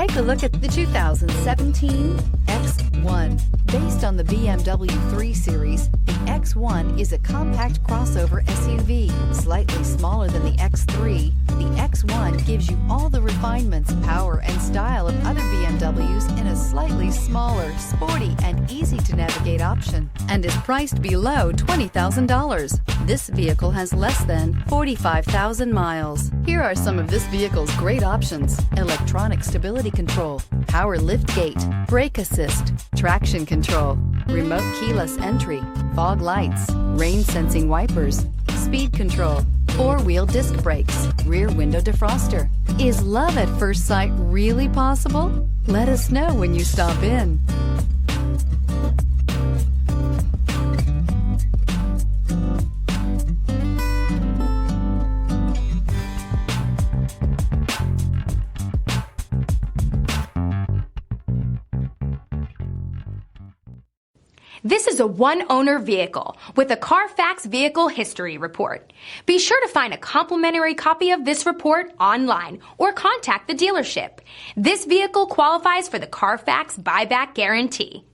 Take a look at the 2017 X1. Based on the BMW 3 Series, the X1 is a compact crossover SUV. Slightly smaller than the X3, the X1 gives you all the refinements, power, and style of other BMWs in a slightly smaller, sporty, and easy-to-navigate option, and is priced below $20,000. This vehicle has less than 45,000 miles. Here are some of this vehicle's great options: electronic stability control, power liftgate, brake assist, traction control, remote keyless entry, fog lights, rain sensing wipers, speed control, four-wheel disc brakes, rear window defroster. Is love at first sight really possible? Let us know when you stop in. This is a one-owner vehicle with a Carfax Vehicle History Report. Be sure to find a complimentary copy of this report online or contact the dealership. This vehicle qualifies for the Carfax Buyback Guarantee.